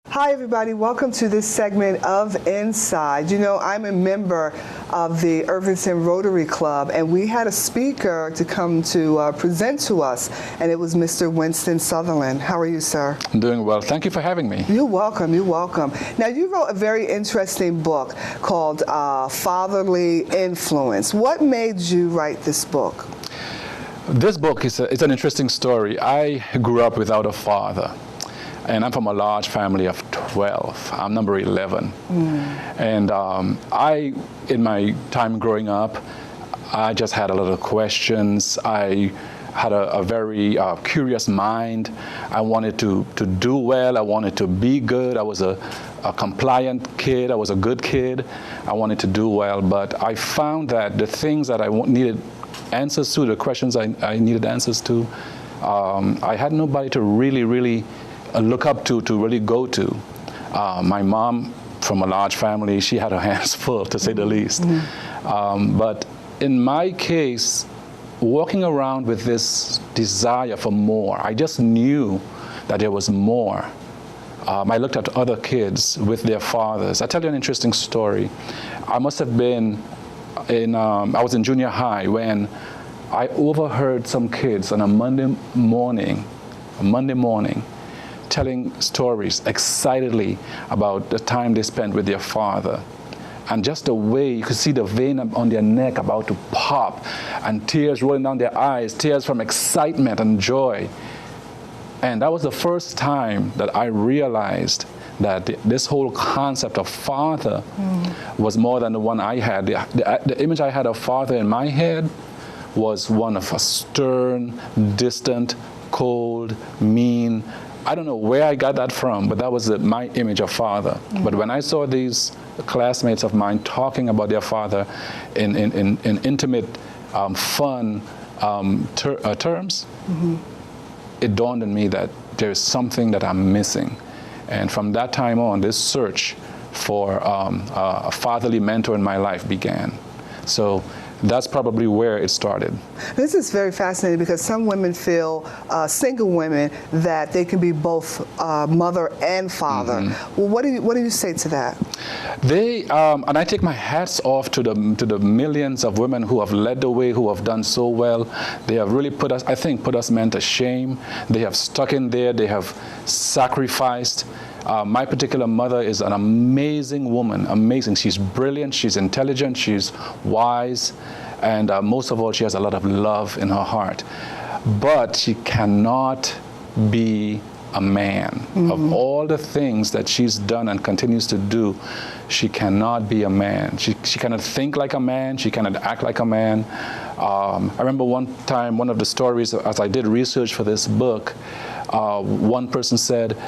Hi, everybody. Welcome to this segment of Inside. You know, I'm a member of the Irvington Rotary Club, and we had a speaker to come to present to us, and it was Mr. Winston Sutherland. How are you, sir? I'm doing well. Thank you for having me. You're welcome. You're welcome. Now, you wrote a very interesting book called Fatherly Influence. What made you write this book? This book is it's an interesting story. I grew up without a father. And I'm from a large family of 12. I'm number 11. And in my time growing up, I just had a lot of questions. I had a very curious mind. I wanted to do well. I wanted to be good. I was a compliant kid. I was a good kid. I wanted to do well. But I found that the things that I needed answers to, the questions I needed answers to, I had nobody to really look up to really go to. My mom, from a large family, she had her hands full, to say the least. But in my case, walking around with this desire for more, I just knew that there was more. I looked at other kids with their fathers. I'll tell you an interesting story. I must have been I was in junior high when I overheard some kids on a Monday morning, telling stories excitedly about the time they spent with their father. And just the way you could see the vein on their neck about to pop and tears rolling down their eyes, tears from excitement and joy. And that was the first time that I realized that this whole concept of father was more than the one I had. The image I had of father in my head was one of a stern, distant, cold, mean. I don't know where I got that from, but that was my image of father. But when I saw these classmates of mine talking about their father in intimate, fun terms, it dawned on me that there is something that I'm missing. And from that time on, this search for a fatherly mentor in my life began. So that's probably where it started. This is very fascinating because some women feel, single women, that they can be both mother and father. Well, what do you say to that? And I take my hats off to the millions of women who have led the way, who have done so well. They have really put us men to shame. They have stuck in there. They have sacrificed. My particular mother is an amazing woman, amazing. She's brilliant, she's intelligent, she's wise, and most of all, she has a lot of love in her heart. But she cannot be a man. Of all the things that she's done and continues to do, she cannot be a man. She cannot think like a man, she cannot act like a man. I remember one time, one of the stories, as I did research for this book, one person said,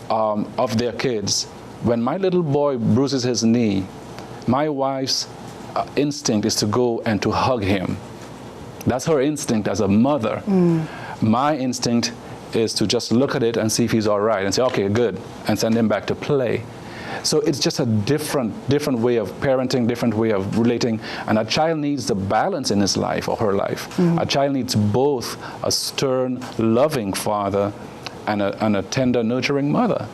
of their kids, when my little boy bruises his knee, my wife's instinct is to go and to hug him. That's her instinct as a mother. My instinct is to just look at it and see if he's all right and say, okay, good, and send him back to play. So it's just a different way of parenting, different way of relating, and a child needs the balance in his life or her life. A child needs both a stern, loving father and a tender, nurturing mother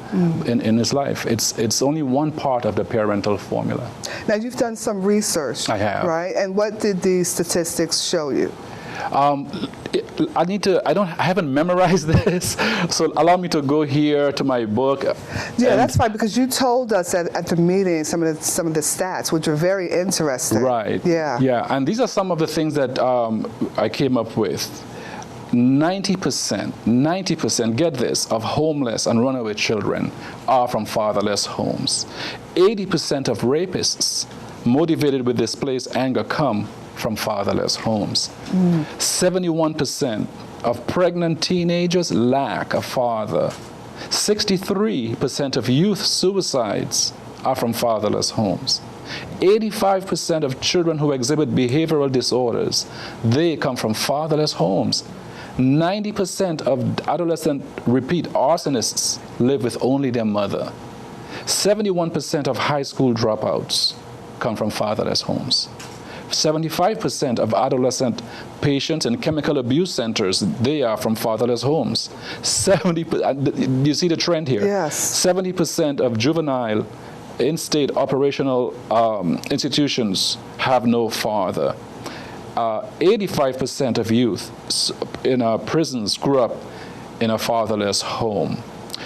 in his life. It's only one part of the parental formula. Now, you've done some research. I have. Right? And what did these statistics show you? I haven't memorized this, so allow me to go here to my book. Yeah, that's fine, because you told us at the meeting some of the stats, which were very interesting. Right. Yeah. Yeah, and these are some of the things that I came up with. 90%, get this, of homeless and runaway children are from fatherless homes. 80% of rapists motivated with displaced anger come from fatherless homes. 71% of pregnant teenagers lack a father. 63% of youth suicides are from fatherless homes. 85% of children who exhibit behavioral disorders, they come from fatherless homes. 90% of adolescent repeat arsonists live with only their mother. 71% of high school dropouts come from fatherless homes. 75% of adolescent patients in chemical abuse centers, they are from fatherless homes. 70%, do you see the trend here? Yes. 70% of juvenile in-state operational institutions have no father. 85% of youth in our prisons grew up in a fatherless home.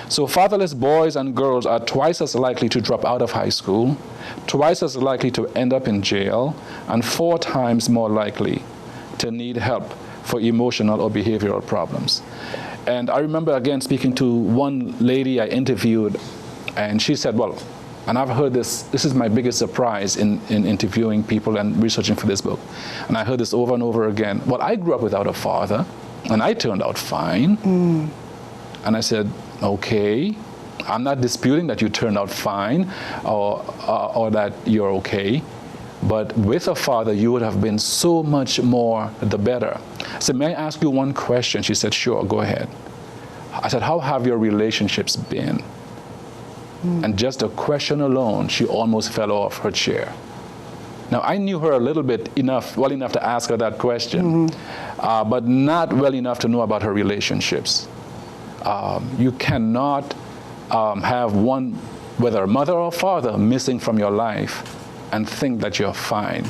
So fatherless boys and girls are twice as likely to drop out of high school, twice as likely to end up in jail, and 4 times more likely to need help for emotional or behavioral problems. And I remember again speaking to one lady I interviewed, and she said, well, and I've heard this is my biggest surprise in interviewing people and researching for this book. And I heard this over and over again. Well, I grew up without a father, and I turned out fine. And I said, okay, I'm not disputing that you turned out fine or that you're okay. But with a father, you would have been so much more the better. I said, may I ask you one question? She said, sure, go ahead. I said, how have your relationships been? And just the question alone, she almost fell off her chair. Now, I knew her a little bit well enough to ask her that question, but not well enough to know about her relationships. You cannot have one, whether a mother or father, missing from your life and think that you're fine.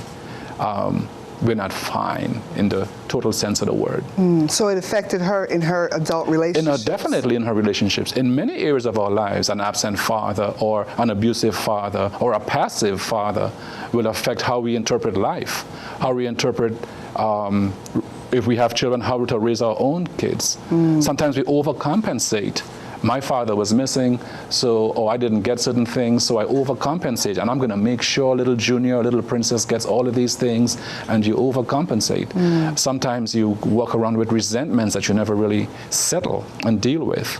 We're not fine in the total sense of the word. So it affected her in her adult relationships? Definitely in her relationships. In many areas of our lives, an absent father or an abusive father or a passive father will affect how we interpret life, how we interpret, if we have children, how to raise our own kids. Sometimes we overcompensate. My father was missing, so I didn't get certain things, so I overcompensate, and I'm going to make sure little Junior, little Princess gets all of these things, and you overcompensate. Sometimes you walk around with resentments that you never really settle and deal with,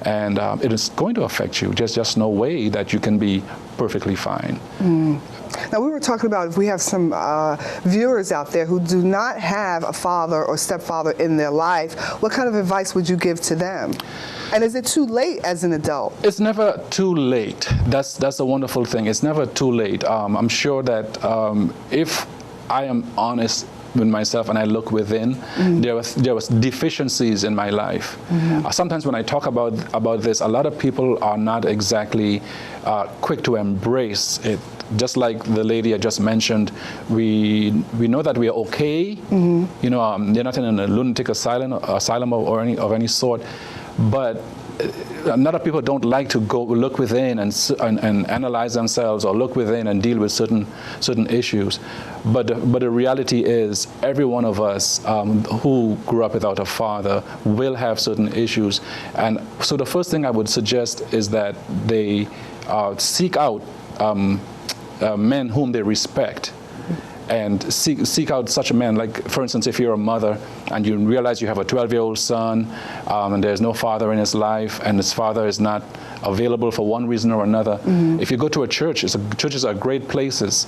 and it is going to affect you. There's just no way that you can be perfectly fine. Now, we were talking about if we have some viewers out there who do not have a father or stepfather in their life, what kind of advice would you give to them? And is it too late as an adult? It's never too late. That's a wonderful thing. It's never too late. I'm sure that if I am honest with myself and I look within, there was deficiencies in my life. Sometimes when I talk about this, a lot of people are not exactly quick to embrace it. Just like the lady I just mentioned, we know that we are okay. You know, they're not in a lunatic asylum or any sort, but a lot of people don't like to go look within and analyze themselves or look within and deal with certain issues. But the reality is, every one of us who grew up without a father will have certain issues. And so the first thing I would suggest is that they seek out men whom they respect, and seek out such a man. Like, for instance, if you're a mother and you realize you have a 12-year-old son and there's no father in his life, and his father is not available for one reason or another, if you go to a church, churches are great places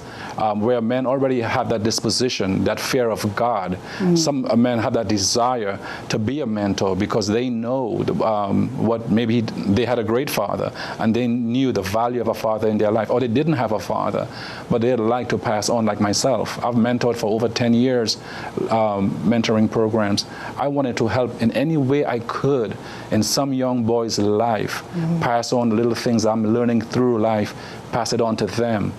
where men already have that disposition, that fear of God. Some men have that desire to be a mentor because they know what maybe they had a great father and they knew the value of a father in their life, or they didn't have a father, but they'd like to pass on, like myself. I've mentored for over 10 years, mentoring programs. I wanted to help in any way I could in some young boy's life, pass on the little things I'm learning through life, pass it on to them,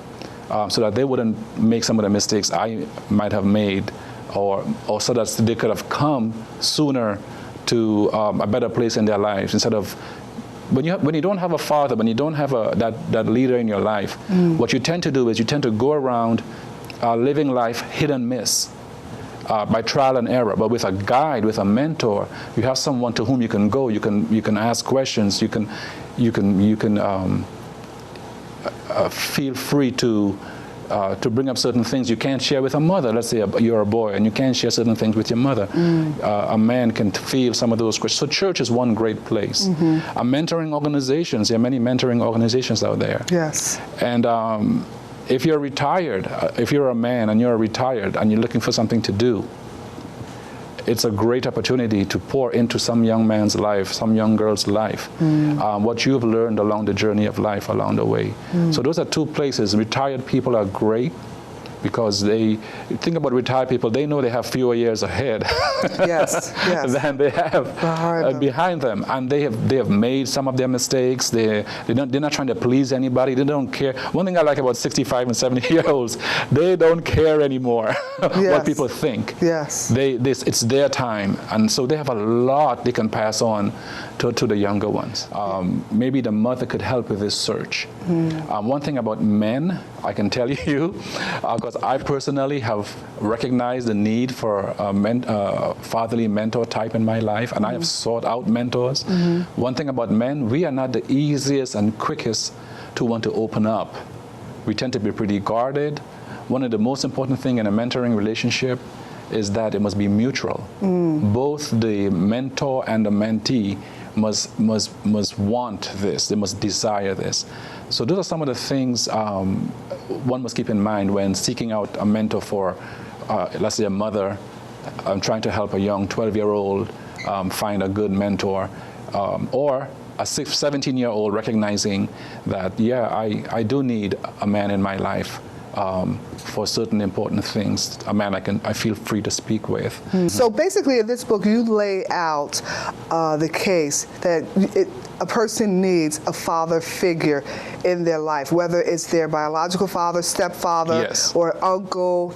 so that they wouldn't make some of the mistakes I might have made, or so that they could have come sooner to a better place in their lives, instead of when you don't have a father, when you don't have that leader in your life, what you tend to do is you tend to go around living life hit and miss, by trial and error. But with a guide, with a mentor, you have someone to whom you can go. You can ask questions. You can feel free to bring up certain things you can't share with a mother. Let's say you're a boy and you can't share certain things with your mother. A man can feel some of those questions. So church is one great place. Mentoring organizations, there are many mentoring organizations out there. Yes. And if you're retired, if you're a man and you're retired and you're looking for something to do, it's a great opportunity to pour into some young man's life, some young girl's life, what you've learned along the journey of life along the way. So those are two places. Retired people are great. because they think about retired people. They know they have fewer years ahead yes, yes. than they have behind them, and they have made some of their mistakes. They're not trying to please anybody. They don't care. One thing I like about 65 and 70-year-olds, they don't care anymore what people think. Yes, it's their time, and so they have a lot they can pass on to the younger ones. Maybe the mother could help with this search. One thing about men, I can tell you, because I personally have recognized the need for a fatherly mentor type in my life, and I have sought out mentors. One thing about men, we are not the easiest and quickest to want to open up. We tend to be pretty guarded. One of the most important things in a mentoring relationship is that it must be mutual. Both the mentor and the mentee must want this. They must desire this. So those are some of the things one must keep in mind when seeking out a mentor for, let's say, a mother trying to help a young 12-year-old find a good mentor, or a 17-year-old recognizing that, yeah, I do need a man in my life for certain important things, a man I feel free to speak with. So basically in this book you lay out the case that a person needs a father figure in their life, whether it's their biological father, stepfather, or uncle,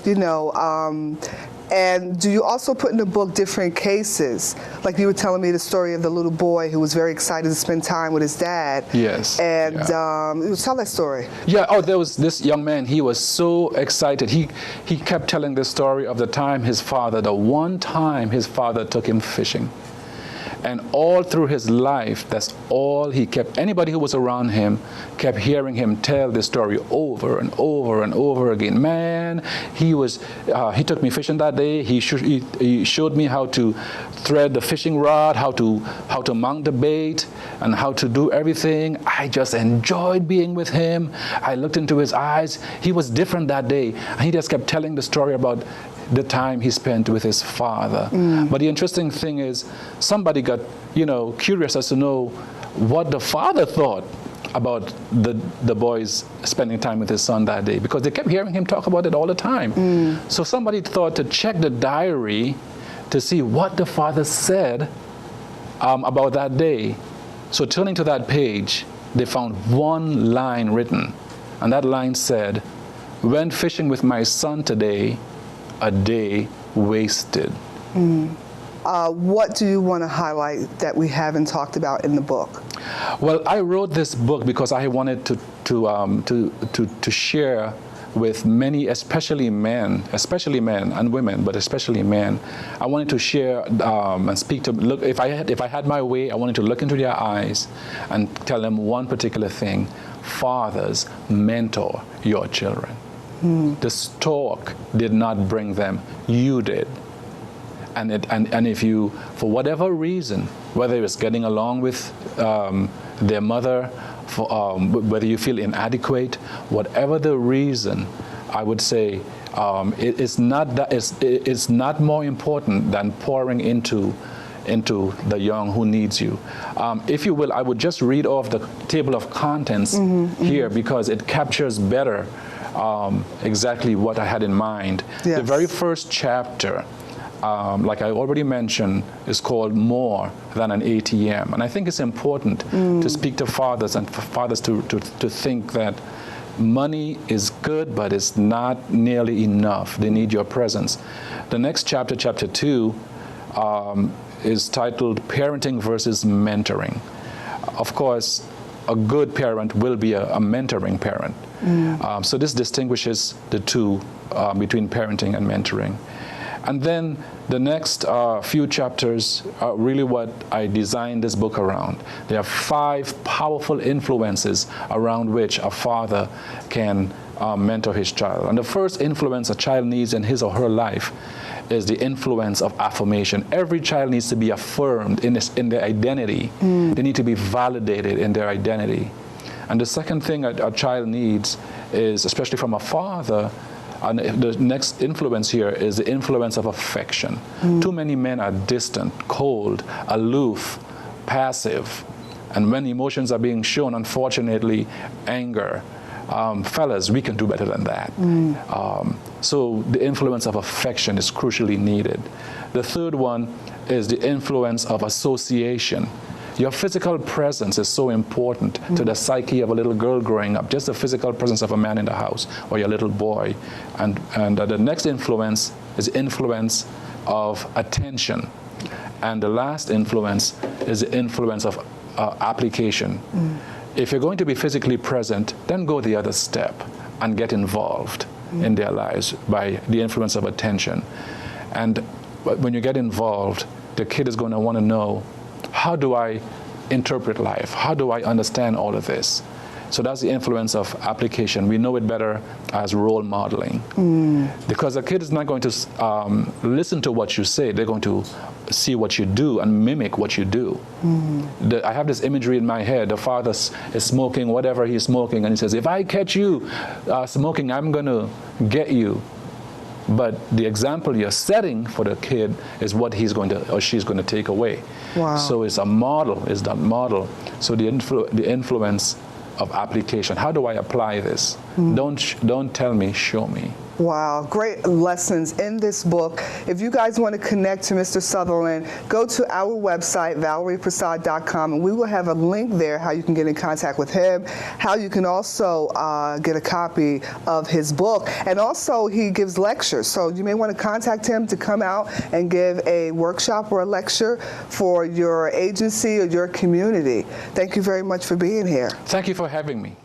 and do you also put in the book different cases? Like you were telling me the story of the little boy who was very excited to spend time with his dad. Yes. And tell that story. Yeah, there was this young man, he was so excited. He kept telling the story of the one time his father took him fishing. And all through his life, that's all he kept. Anybody who was around him kept hearing him tell this story over and over and over again. Man, he took me fishing that day. He showed me how to thread the fishing rod, how to mount the bait, and how to do everything. I just enjoyed being with him. I looked into his eyes. He was different that day. And he just kept telling the story about the time he spent with his father. But the interesting thing is, somebody got, curious as to know what the father thought about the boys spending time with his son that day, because they kept hearing him talk about it all the time. So somebody thought to check the diary to see what the father said about that day. So turning to that page, they found one line written, and that line said, "Went fishing with my son today, a day wasted." What do you want to highlight that we haven't talked about in the book? Well, I wrote this book because I wanted to share with many, especially men and women, but especially men. I wanted to share and speak to. Look, if I had my way, I wanted to look into their eyes and tell them one particular thing: fathers, mentor your children. The stork did not bring them, you did. And if you, for whatever reason, whether it's getting along with their mother, whether you feel inadequate, whatever the reason, I would say it's not more important than pouring into the young who needs you. If you will, I would just read off the table of contents here, because it captures better exactly what I had in mind. The very first chapter, like I already mentioned, is called More Than an ATM. And I think it's important to speak to fathers and for fathers to think that money is good, but it's not nearly enough. They need your presence. The next chapter, chapter 2, is titled Parenting versus Mentoring. Of course, a good parent will be a mentoring parent. So this distinguishes the two between parenting and mentoring. And then the next few chapters are really what I designed this book around. There are 5 powerful influences around which a father can mentor his child. And the first influence a child needs in his or her life is the influence of affirmation. Every child needs to be affirmed in their identity. They need to be validated in their identity. And the second thing a child needs is, especially from a father, and the next influence here is the influence of affection. Too many men are distant, cold, aloof, passive. And when emotions are being shown, unfortunately, anger, fellas, we can do better than that. So the influence of affection is crucially needed. The third one is the influence of association. Your physical presence is so important to the psyche of a little girl growing up, just the physical presence of a man in the house or your little boy. And the next influence is influence of attention. And the last influence is the influence of application. If you're going to be physically present, then go the other step and get involved in their lives by the influence of attention. And when you get involved, the kid is going to want to know, how do I interpret life? How do I understand all of this? So that's the influence of application. We know it better as role modeling. Because a kid is not going to listen to what you say. They're going to see what you do and mimic what you do. I have this imagery in my head. The father is smoking whatever he's smoking, and he says, if I catch you smoking, I'm going to get you. But the example you're setting for the kid is what he's going to or she's going to take away. Wow. So it's a model, it's that model. So the influence of application. How do I apply this? Don't tell me, show me. Wow, great lessons in this book. If you guys want to connect to Mr. Sutherland, go to our website, valerieprasad.com, and we will have a link there how you can get in contact with him, how you can also get a copy of his book. And also, he gives lectures, so you may want to contact him to come out and give a workshop or a lecture for your agency or your community. Thank you very much for being here. Thank you for having me.